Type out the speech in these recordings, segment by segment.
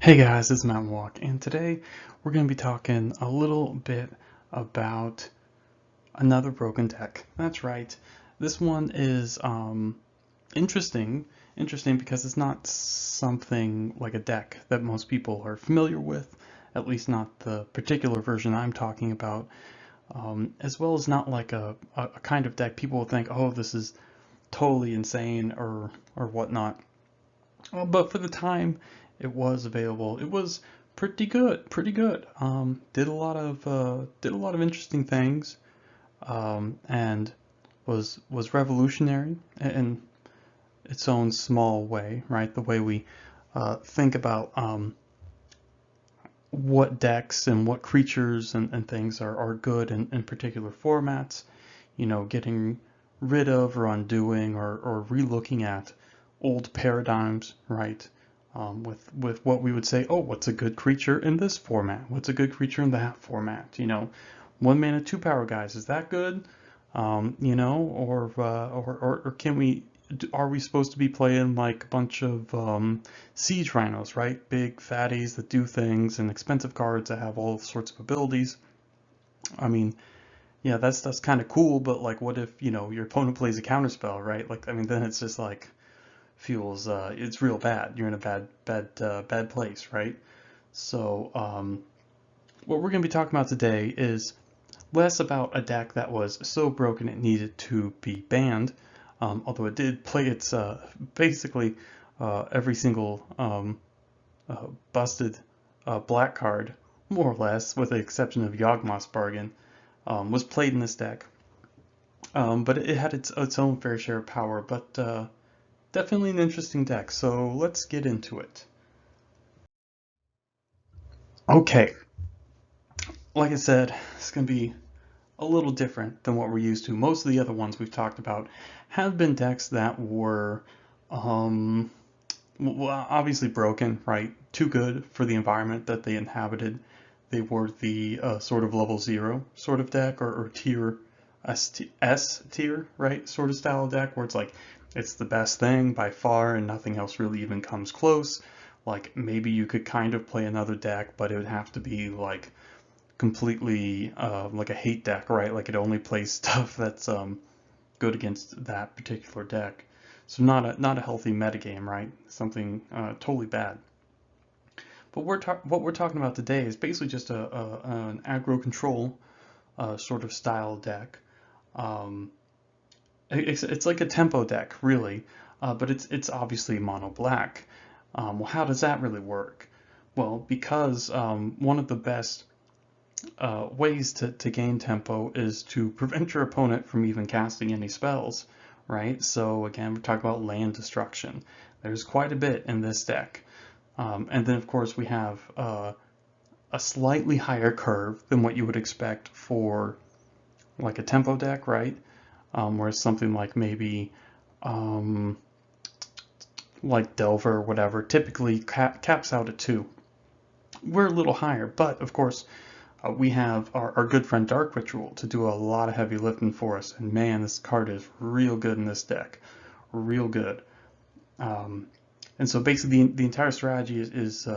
Hey guys, it's Mountain Walk, and today we're going to be talking a little bit about another broken deck. That's right. This one is interesting, interesting because it's not something like a deck that most people are familiar with, at least not the particular version I'm talking about, as well as not like a kind of deck people will think, oh, this is totally insane or whatnot. But for the time it was available, it was pretty good, pretty good. Did a lot of interesting things, and was revolutionary in its own small way, right? The way we think about what decks and what creatures and things are good in particular formats. You know, getting rid of or undoing or relooking at old paradigms, right? With what we would say, oh, what's a good creature in this format? What's a good creature in that format? You know, 1 mana, 2 power guys, is that good? You know, or can we? Are we supposed to be playing like a bunch of siege rhinos, right? Big fatties that do things and expensive cards that have all sorts of abilities. I mean, yeah, that's kind of cool, but like, what if your opponent plays a counterspell, right? Like, I mean, then it's just like feels it's real bad. You're in a bad place, right? So what we're going to be talking about today is less about a deck that was so broken it needed to be banned, although it did play its basically every single busted black card, more or less, with the exception of Yawgmoth's Bargain, was played in this deck. But it had its own fair share of power, but definitely an interesting deck, so let's get into it. Okay, like I said, it's going to be a little different than what we're used to. Most of the other ones we've talked about have been decks that were um, well, obviously broken, right? Too good for the environment that they inhabited. They were the sort of level zero sort of deck or tier S tier, right? Sort of style of deck where it's like it's the best thing by far and nothing else really even comes close. Like maybe you could kind of play another deck, but it would have to be like completely like a hate deck, right? Like it only plays stuff that's good against that particular deck. So not a healthy metagame, right? Something totally bad. But what we're talking about today is basically just an aggro control sort of style deck. Um, it's like a tempo deck, really, but it's obviously mono black. Well, how does that really work? Well, because one of the best ways to gain tempo is to prevent your opponent from even casting any spells, right? So again, we're talking about land destruction. There's quite a bit in this deck. And then of course we have a slightly higher curve than what you would expect for like a tempo deck, right? Whereas something like maybe um, like Delver or whatever typically caps out at 2. We're a little higher, but of course we have our good friend Dark Ritual to do a lot of heavy lifting for us. And man, this card is real good in this deck. Real good. Um, and so basically the entire strategy is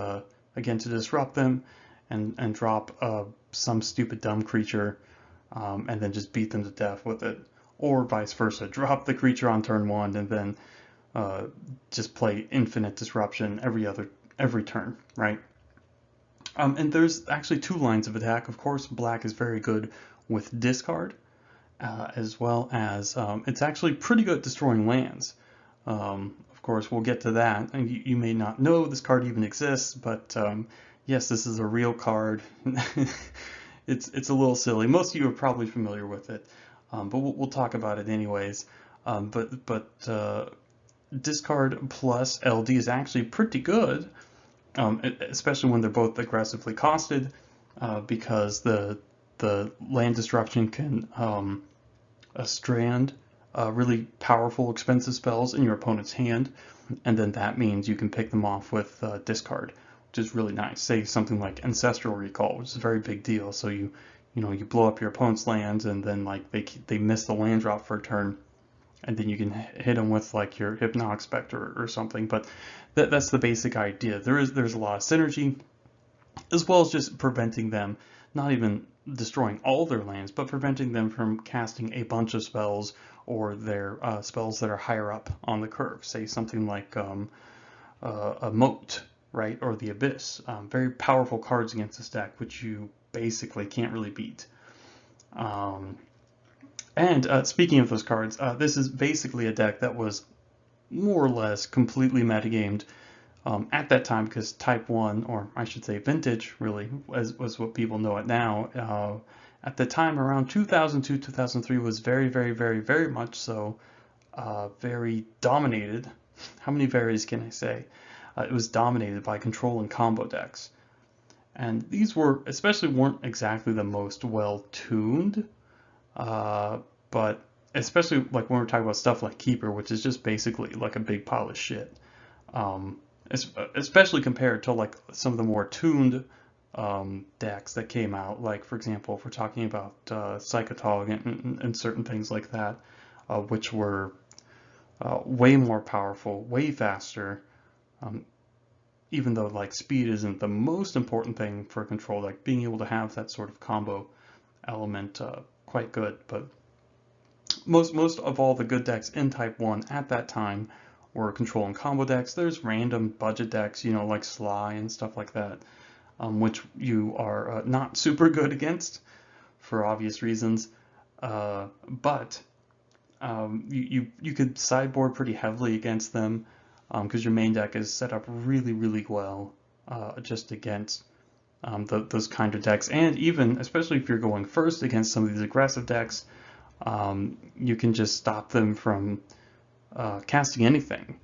again, to disrupt them and drop some stupid dumb creature and then just beat them to death with it. Or vice versa. Drop the creature on turn 1 and then uh, just play infinite disruption every turn, right? And there's actually 2 lines of attack. Of course, black is very good with discard, as well as it's actually pretty good at destroying lands. Of course, we'll get to that. And you may not know this card even exists, but yes, this is a real card. It's a little silly. Most of you are probably familiar with it, but we'll talk about it anyways. But discard plus LD is actually pretty good, especially when they're both aggressively costed, because the land disruption can strand really powerful, expensive spells in your opponent's hand, and then that means you can pick them off with discard, which is really nice. Say something like Ancestral Recall, which is a very big deal. So you blow up your opponent's lands, and then like they miss the land drop for a turn, and then you can hit them with like your Hypnotic Spectre or something. But that's the basic idea. There's a lot of synergy, as well as just preventing them, not even destroying all their lands, but preventing them from casting a bunch of spells, or their spells that are higher up on the curve. Say something like a Moat, right, or the Abyss. Very powerful cards against this deck, which you basically can't really beat. And speaking of those cards, this is basically a deck that was more or less completely metagamed at that time, because Type 1, or I should say Vintage, really, was what people know it now. At the time, around 2002, 2003, was very, very, very, very much so, very dominated. How many varies can I say? It was dominated by control and combo decks. And these weren't exactly the most well-tuned, but especially like when we're talking about stuff like Keeper, which is just basically like a big pile of shit. Um, Especially compared to like some of the more tuned decks that came out. Like, for example, if we're talking about Psychotog and certain things like that, which were way more powerful, way faster. Um, Even though like speed isn't the most important thing for control, like being able to have that sort of combo element, quite good. But most of all the good decks in Type 1 at that time were control and combo decks. There's random budget decks, like Sly and stuff like that, which you are not super good against for obvious reasons. But you could sideboard pretty heavily against them, because your main deck is set up really, really well just against those kind of decks. And even, especially if you're going first against some of these aggressive decks, you can just stop them from casting anything,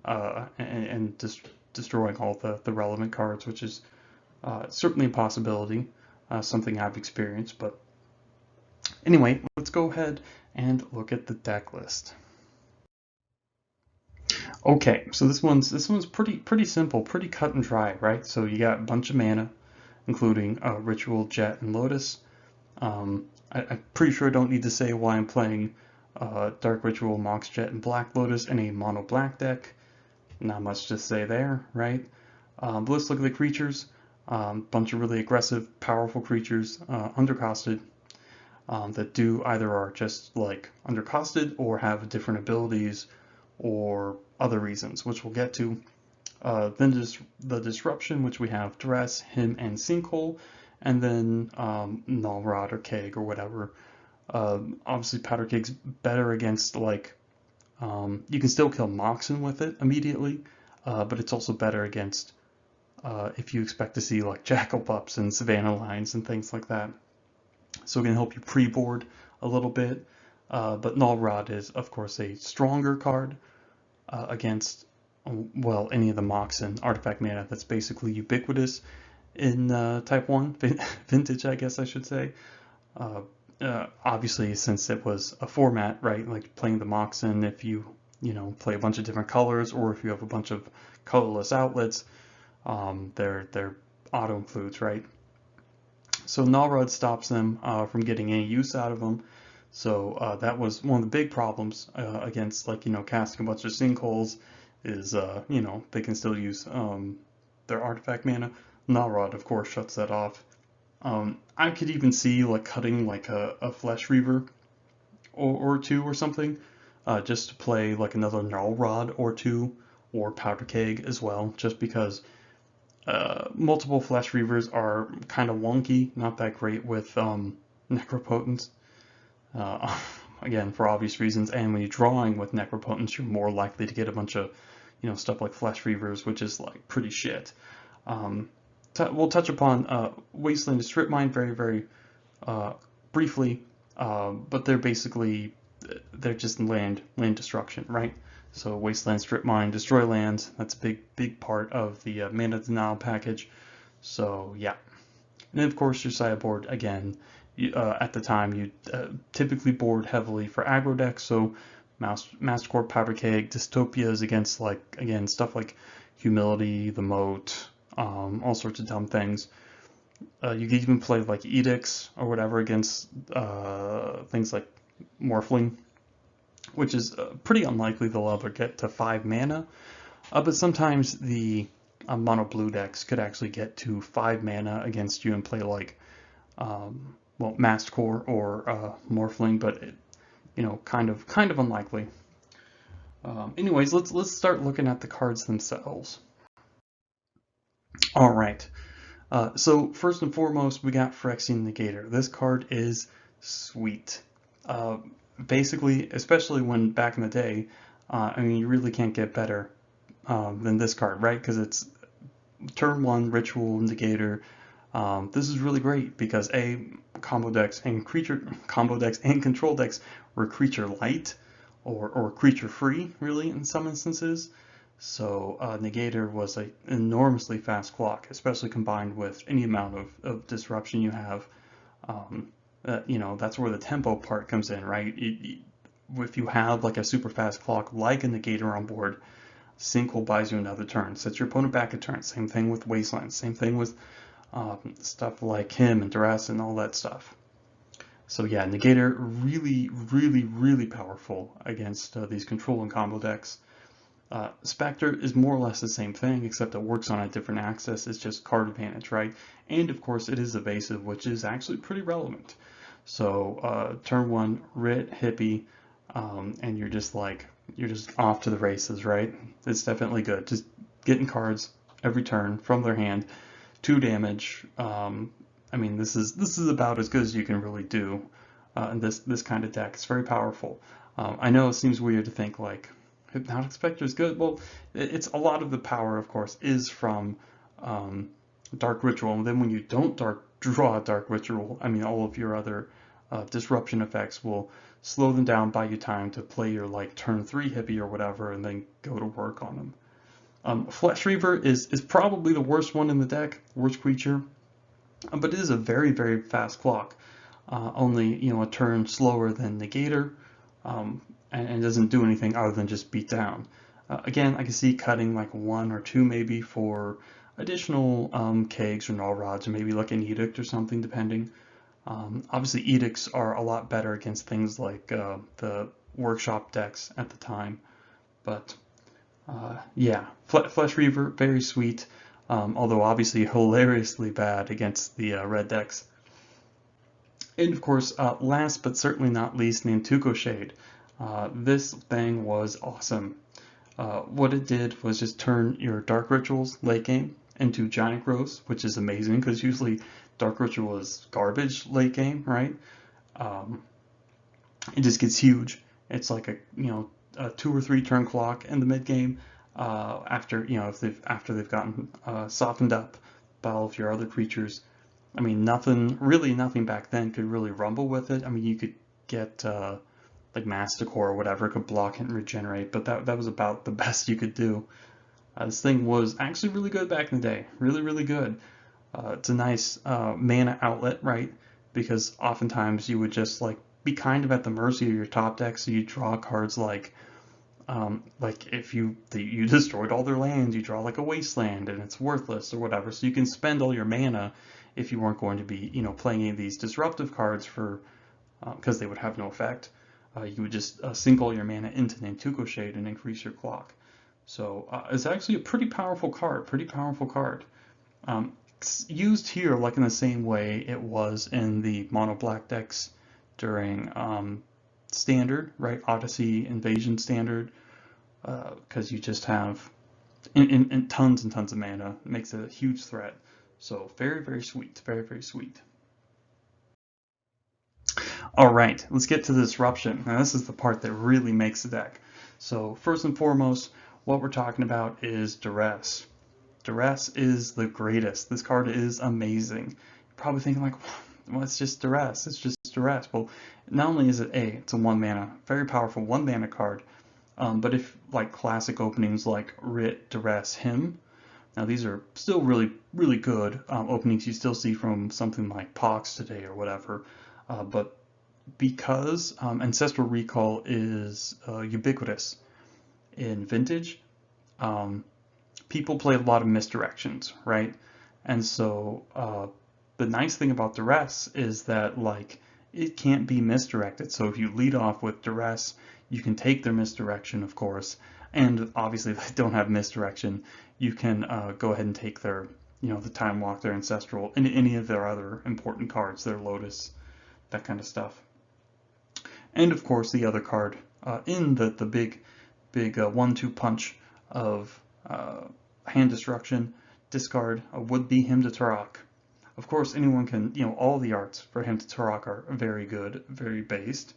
and just destroying all the relevant cards, which is certainly a possibility, something I've experienced. But anyway, let's go ahead and look at the deck list. Okay, so this one's pretty simple, pretty cut and dry, right? So you got a bunch of mana, including Ritual, Jet, and Lotus. I'm pretty sure I don't need to say why I'm playing Dark Ritual, Mox Jet, and Black Lotus in a mono black deck. Not much to say there, right? But let's look at the creatures. Bunch of really aggressive, powerful creatures, undercosted, that do either are just like undercosted or have different abilities or other reasons, which we'll get to. Then the disruption, which we have Duress, him, and Sinkhole, and then Null Rod or Keg or whatever. Obviously, Powder Keg's better against like you can still kill Moxen with it immediately, but it's also better against if you expect to see like Jackal Pups and Savannah Lines and things like that. So it can help you pre-board a little bit. But Null Rod is, of course, a stronger card against, well, any of the Moxen artifact mana that's basically ubiquitous in Type 1, Vintage, I guess I should say. Obviously, since it was a format, right, like playing the Moxen, if you play a bunch of different colors, or if you have a bunch of colorless outlets, they're auto-includes, right? So Null Rod stops them from getting any use out of them. So that was one of the big problems against, like, casting a bunch of sinkholes is, they can still use their artifact mana. Null Rod, of course, shuts that off. I could even see like cutting like a Flesh Reaver or two or something, just to play like another Null Rod or two, or Powder Keg as well, just because multiple Flesh Reavers are kind of wonky, not that great with Necropotence. Again, for obvious reasons, and when you're drawing with Necropotence, you're more likely to get a bunch of, stuff like Flesh Reavers, which is like pretty shit. We'll touch upon Wasteland and Strip Mine very, very briefly, but they're just land destruction, right? So Wasteland, Strip Mine, destroy lands. That's a big part of the mana denial package. So yeah, and then of course your sideboard again. At the time, you typically board heavily for aggro decks, so Mastercore, Powder Keg, Dystopias against, like, again, stuff like Humility, the Moat, all sorts of dumb things. You could even play like Edicts or whatever against things like Morphling, which is pretty unlikely they'll ever get to 5 mana. But sometimes the mono blue decks could actually get to 5 mana against you and play like, well, Masked Core or Morphling, but kind of unlikely. Anyways, let's start looking at the cards themselves. All right. So first and foremost, we got Phyrexian Negator. This card is sweet. Basically, especially when back in the day, I mean, you really can't get better than this card, right? Because it's turn 1 Ritual Negator. This is really great because combo decks and control decks were creature light or creature free, really, in some instances. So Negator was an enormously fast clock, especially combined with any amount of disruption you have. That's where the tempo part comes in, right? If you have like a super fast clock like a Negator on board, Sinkhole buys you another turn, sets your opponent back a turn. Same thing with Wasteland, same thing with stuff like him and Duress and all that stuff. So yeah, Negator really, really, really powerful against these control and combo decks. Spectre is more or less the same thing, except it works on a different axis. It's just card advantage, right? And of course, it is evasive, which is actually pretty relevant. So turn 1, Rit, Hippie, and you're just off to the races, right? It's definitely good. Just getting cards every turn from their hand, 2 damage. I mean, this is about as good as you can really do in this kind of deck. It's very powerful. I know it seems weird to think like Hypnotic Spectre is good. Well, it's a lot of the power, of course, is from Dark Ritual, and then when you don't draw a Dark Ritual, I mean, all of your other disruption effects will slow them down, buy you time to play your like turn 3 Hippie or whatever, and then go to work on them. Flesh Reaver is probably the worst one in the deck, worst creature, but it is a very, very fast clock. Only a turn slower than Negator, and doesn't do anything other than just beat down. Again, I can see cutting like 1 or 2 maybe for additional kegs or null rods, or maybe like an edict or something, depending. Obviously, edicts are a lot better against things like the workshop decks at the time, but yeah, Flesh Reaver, very sweet, although obviously hilariously bad against the red decks. And of course, last but certainly not least, Nantuko Shade. This thing was awesome. What it did was just turn your Dark Rituals late game into Giant Growths, which is amazing because usually Dark Ritual is garbage late game, right? It just gets huge. It's like a 2 or 3 turn clock in the mid game after they've gotten softened up by all of your other creatures. I mean, nothing back then could really rumble with it. I mean, you could get like Masticore or whatever, could block and regenerate, but that was about the best you could do. This thing was actually really good back in the day, really, really good. It's a nice mana outlet, right? Because oftentimes you would just like be kind of at the mercy of your top deck, so you draw cards like if you destroyed all their lands, you draw like a wasteland and it's worthless or whatever. So you can spend all your mana if you weren't going to be playing any of these disruptive cards for because they would have no effect. You would just sink all your mana into Nantuko Shade and increase your clock. So it's actually a pretty powerful card. It's used here like in the same way it was in the mono black decks during Standard, right? Odyssey, Invasion Standard, because you just have in tons and tons of mana. It makes it a huge threat. So very, very sweet, very, very sweet. All right, let's get to the disruption. Now this is the part that really makes the deck. So first and foremost, what we're talking about is Duress. Duress is the greatest. This card is amazing. You're probably thinking like, well, it's just Duress. It's just Duress. Well, not only is it's a 1 mana, very powerful 1 mana card, but if like classic openings like Rit, Duress, Him, now these are still really, really good openings you still see from something like Pox today or whatever, but because Ancestral Recall is ubiquitous in Vintage, people play a lot of misdirections, right? And so the nice thing about Duress is that like it can't be misdirected. So if you lead off with Duress, You can take their misdirection, of course, and obviously if they don't have misdirection, you can go ahead and take their, the Time Walk, their Ancestral, and any of their other important cards, their Lotus, that kind of stuff. And of course the other card in the big 1-2 punch of hand destruction, discard would be Hymn to Tourach. Of course, anyone can, all the arts for Hymn to Tourach are very good, very based.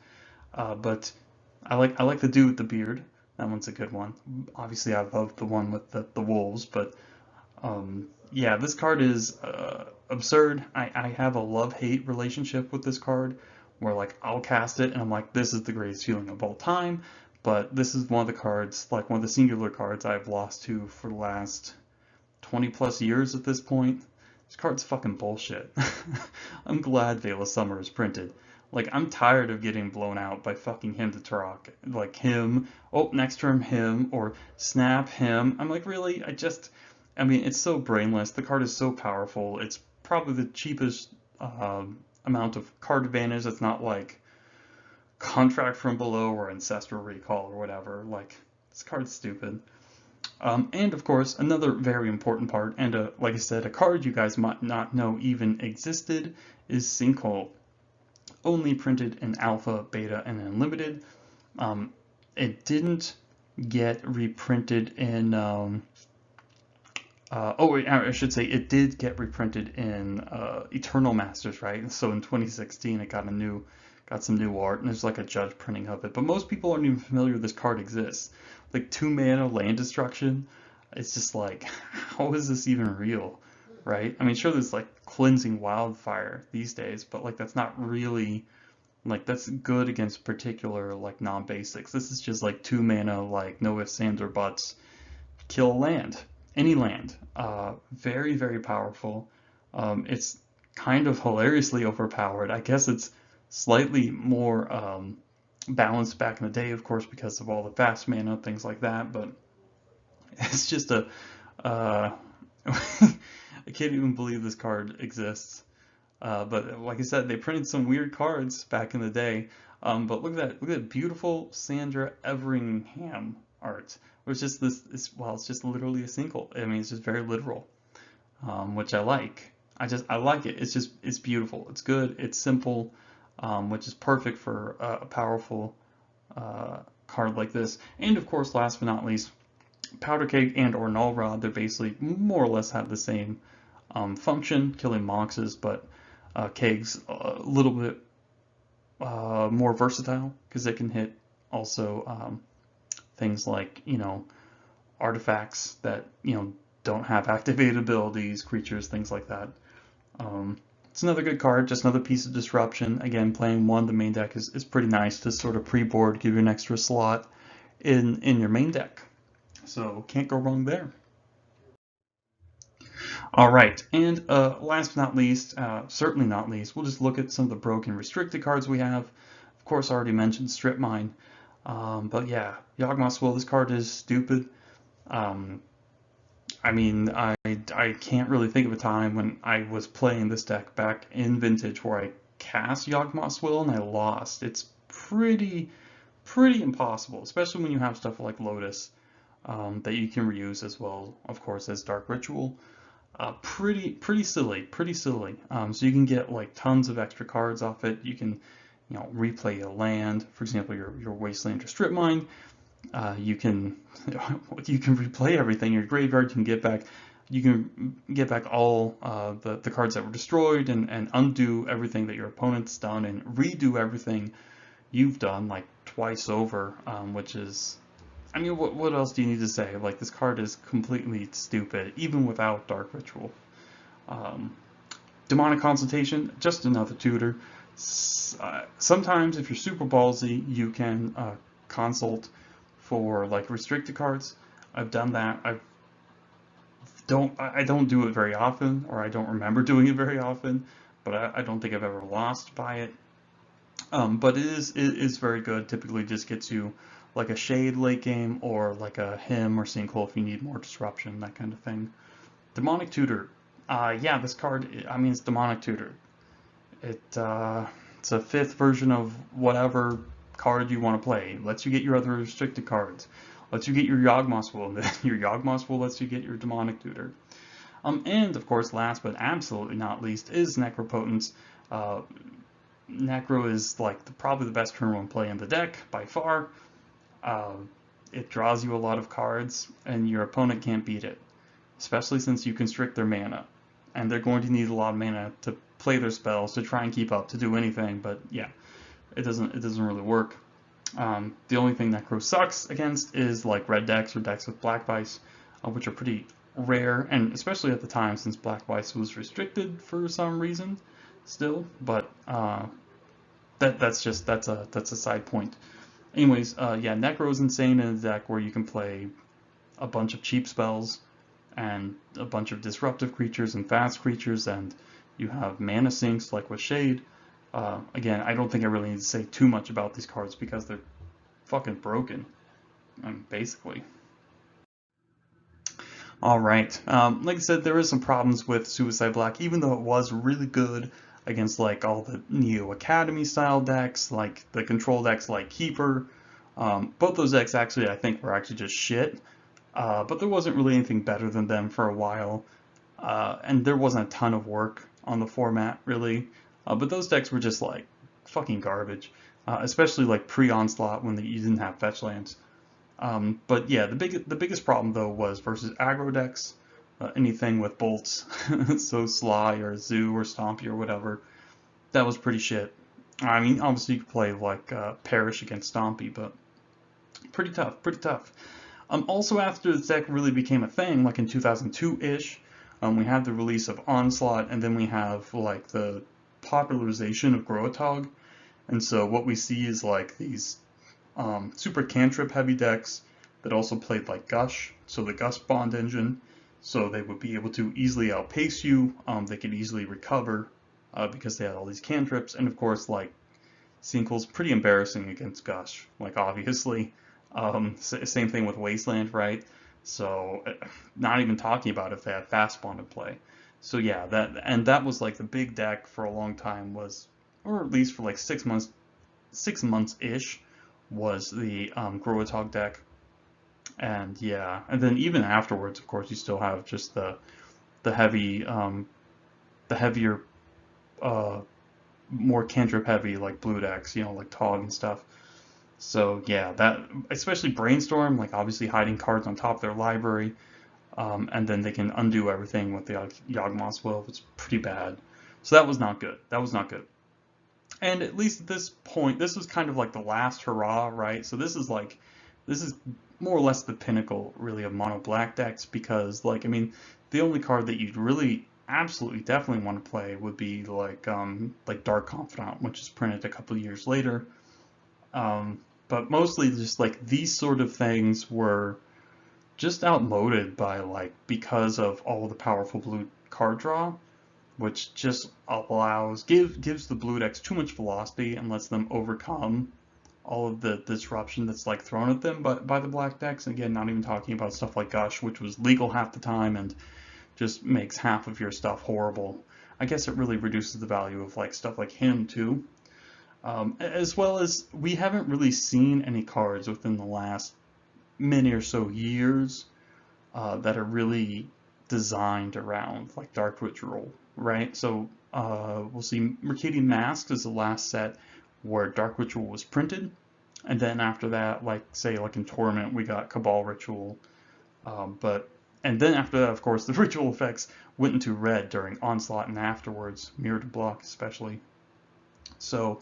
But I like the dude with the beard. That one's a good one. Obviously, I love the one with the wolves, but yeah, this card is absurd. I have a love-hate relationship with this card, where like I'll cast it and I'm like, this is the greatest feeling of all time. But this is one of the cards, like one of the singular cards I've lost to for the last 20 plus years at this point. This card's fucking bullshit. I'm glad Veil of Summer is printed. Like, I'm tired of getting blown out by fucking Hymn to Tourach. Like, him, oh, next term him, or snap him. I'm like, really? I mean, it's so brainless. The card is so powerful. It's probably the cheapest amount of card advantage. It's not like Contract from Below or Ancestral Recall or whatever. Like, this card's stupid. And of course, another very important part, and like I said, a card you guys might not know even existed, is Sinkhole. Only printed in Alpha, Beta, and Unlimited. It didn't get reprinted in. I should say it did get reprinted in Eternal Masters, right? So in 2016, it got some new art, and there's like a judge printing of it. But most people aren't even familiar this card exists. Like 2-mana land destruction. It's just like, how is this even real, right? I mean, sure, there's like Cleansing Wildfire these days, but like that's not really, like that's good against particular like non-basics. This is just like 2-mana, like no ifs, ands, or buts, kill land, any land. Very, very powerful. It's kind of hilariously overpowered. I guess it's slightly more balanced back in the day, of course, because of all the fast mana, things like that, but it's just a I can't even believe this card exists. But like I said, they printed some weird cards back in the day. But look at that beautiful Sandra Everingham art. Which just it's just literally a single. I mean, it's just very literal, which I like. I like it. It's beautiful. It's good. It's simple, which is perfect for a powerful card like this. And of course, last but not least, Powder Keg and or Null Rod. They basically more or less have the same function, killing Moxes, but Keg's a little bit more versatile because it can hit also things like, artifacts that, don't have activated abilities, creatures, things like that. It's another good card, just another piece of disruption. Again, playing one, the main deck is pretty nice to sort of pre-board, give you an extra slot in your main deck. So can't go wrong there. All right, and last but not least, certainly not least, we'll just look at some of the broken restricted cards we have. Of course, I already mentioned Strip Mine, but yeah, Yawgmoth's Will, this card is stupid. I mean, I can't really think of a time when I was playing this deck back in Vintage where I cast Yawgmoth's Will and I lost. It's pretty impossible, especially when you have stuff like Lotus that you can reuse as well, of course, as Dark Ritual. Pretty silly. So you can get like tons of extra cards off it. You can, replay a land, for example, your Wasteland or Strip Mine. You can replay everything. Your graveyard you can get back. You can get back all the cards that were destroyed and undo everything that your opponent's done and redo everything you've done like twice over, which is, I mean, what else do you need to say? Like, this card is completely stupid, even without Dark Ritual. Demonic Consultation, just another tutor. Sometimes, if you're super ballsy, you can consult for like restricted cards. I've done that. I don't do it very often, or I don't remember doing it very often, but I don't think I've ever lost by it. But it is very good. Typically just gets you like a Shade late game, or like a Hymn or Sinkhole if you need more disruption, that kind of thing. Demonic Tutor. Yeah, this card, I mean, it's Demonic Tutor. It's a 5th version of whatever card you want to play, lets you get your other restricted cards, lets you get your Yawgmoth's Will, and then your Yawgmoth's Will lets you get your Demonic Tutor. And of course, last but absolutely not least is Necropotence. Necro is like probably the best turn 1 play in the deck by far. It draws you a lot of cards, and your opponent can't beat it, especially since you constrict their mana, and they're going to need a lot of mana to play their spells, to try and keep up, to do anything. But yeah, it doesn't really work. The only thing Necro sucks against is like red decks or decks with Black Vice, which are pretty rare, and especially at the time, since Black Vice was restricted for some reason still. But that's a side point. Anyways, yeah, Necro is insane in a deck where you can play a bunch of cheap spells and a bunch of disruptive creatures and fast creatures, and you have mana sinks like with Shade. Again, I don't think I really need to say too much about these cards because they're fucking broken, basically. Alright, like I said, there is some problems with Suicide Black, even though it was really good against like all the Neo Academy style decks, like the control decks like Keeper. Both those decks actually I think were actually just shit, but there wasn't really anything better than them for a while, and there wasn't a ton of work on the format really, but those decks were just like fucking garbage, especially like pre-Onslaught when you didn't have fetch lands. But yeah, the biggest problem though was versus aggro decks. Anything with bolts, so Sly or Zoo or Stompy or whatever, that was pretty shit. I mean, obviously you could play like Perish against Stompy, but pretty tough, pretty tough. Also, after the deck really became a thing, like in 2002-ish, we had the release of Onslaught, and then we have like the popularization of Groatog, and so what we see is like these super cantrip heavy decks that also played like Gush, so the Gush Bond engine. So they would be able to easily outpace you. They could easily recover because they had all these cantrips. And of course, like, Sinkel's pretty embarrassing against Gush, like, obviously. Same thing with Wasteland, right? So, not even talking about if they had fast spawn to play. So yeah, that was like the big deck for a long time was, or at least for like 6 months-ish, was the Groatog deck. And yeah, and then even afterwards, of course, you still have just the heavy, the heavier, more cantrip heavy like blue decks, you know, like Tog and stuff. So yeah, that especially Brainstorm, like obviously hiding cards on top of their library, and then they can undo everything with the Yawgmoth's Will. It's pretty bad. So that was not good. That was not good. And at least at this point, this was kind of like the last hurrah, right? So this is more or less the pinnacle, really, of mono black decks because, like, I mean, the only card that you'd really absolutely definitely want to play would be like Dark Confidant, which is printed a couple of years later. But mostly just like these sort of things were just outmoded by like because of all the powerful blue card draw, which just gives the blue decks too much velocity and lets them overcome all of the disruption that's like thrown at them by the black decks. Again, not even talking about stuff like Gush, which was legal half the time and just makes half of your stuff horrible. I guess it really reduces the value of like stuff like him too. As well as we haven't really seen any cards within the last many or so years that are really designed around like Dark Ritual, right? So we'll see Mercadian Masks is the last set where Dark Ritual was printed, and then after that, like say like in Torment, we got Cabal Ritual, and then after that, of course, the ritual effects went into red during Onslaught and afterwards, Mirror to Block especially. So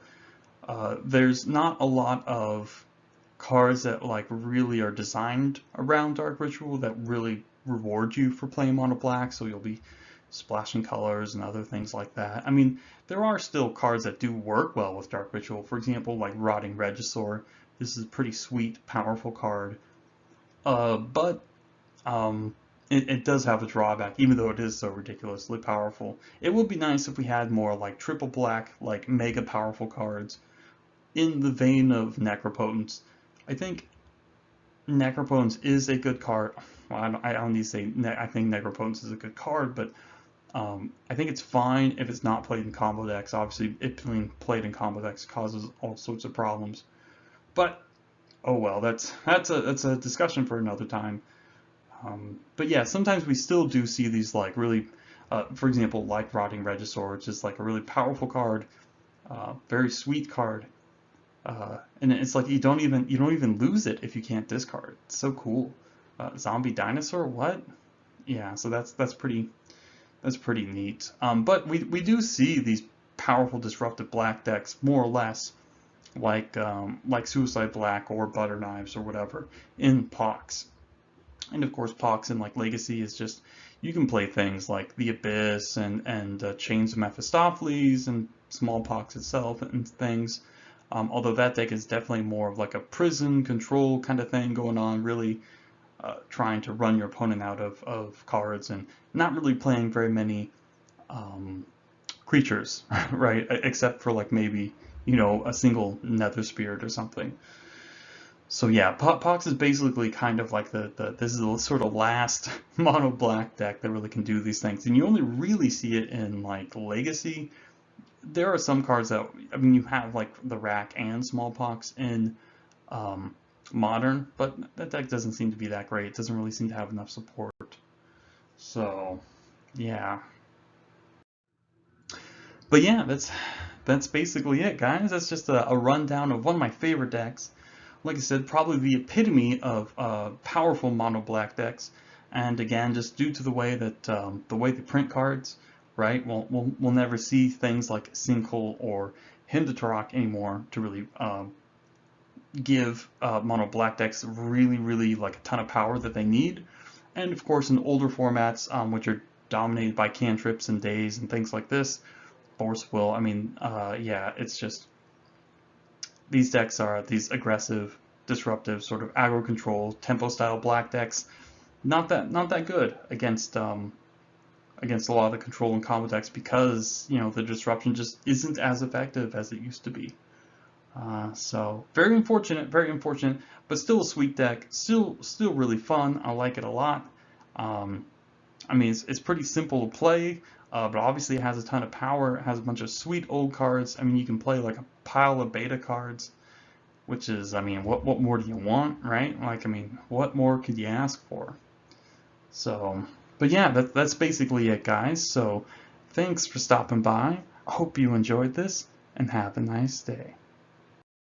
there's not a lot of cards that like really are designed around Dark Ritual that really reward you for playing mono black, so you'll be splashing colors and other things like that. I mean, there are still cards that do work well with Dark Ritual. For example, like Rotting Regisaur. This is a pretty sweet, powerful card. But it does have a drawback, even though it is so ridiculously powerful. It would be nice if we had more like triple black, like mega powerful cards in the vein of Necropotence. I think Necropotence is a good card. Well, I don't need to say I think Necropotence is a good card, but I think it's fine if it's not played in combo decks. Obviously, it being played in combo decks causes all sorts of problems. But oh well, that's a discussion for another time. But yeah, sometimes we still do see these like really, for example, like Rotting Regisaur, which is like a really powerful card, very sweet card, and it's like you don't even lose it if you can't discard. It's so cool. Zombie Dinosaur, what? Yeah, so that's pretty neat. But we do see these powerful disruptive black decks more or less like Suicide Black or Butter Knives or whatever in Pox. And of course, Pox in like Legacy is just you can play things like the Abyss and Chains of Mephistopheles and Smallpox itself and things. Although that deck is definitely more of like a prison control kind of thing going on, really trying to run your opponent out of cards and not really playing very many creatures, right? Except for like maybe a single Nether Spirit or something. So yeah, Pox is basically kind of like this is the sort of last mono black deck that really can do these things, and you only really see it in like Legacy. There are some cards that you have like the Rack and Smallpox in Modern, but that deck doesn't seem to be that great. It doesn't really seem to have enough support. So yeah, but yeah, that's basically it, guys. That's just a rundown of one of my favorite decks. Like I said, probably the epitome of powerful mono black decks. And again, just due to the way that the way they print cards, right? We'll never see things like Sinkhole or Hymn to Tourach anymore to really give mono black decks really like a ton of power that they need. And of course, in older formats, which are dominated by cantrips and days and things like this, Force Will. Yeah, it's just these decks are these aggressive, disruptive, sort of aggro control, tempo style black decks. Not that good against a lot of the control and combo decks because the disruption just isn't as effective as it used to be. So very unfortunate, but still a sweet deck. Still really fun. I like it a lot. Um, it's pretty simple to play, but obviously it has a ton of power. It has a bunch of sweet old cards. You can play like a pile of beta cards, which is, what more do you want, right? What more could you ask for? So, but yeah, that's basically it, guys. So, thanks for stopping by. I hope you enjoyed this, and have a nice day.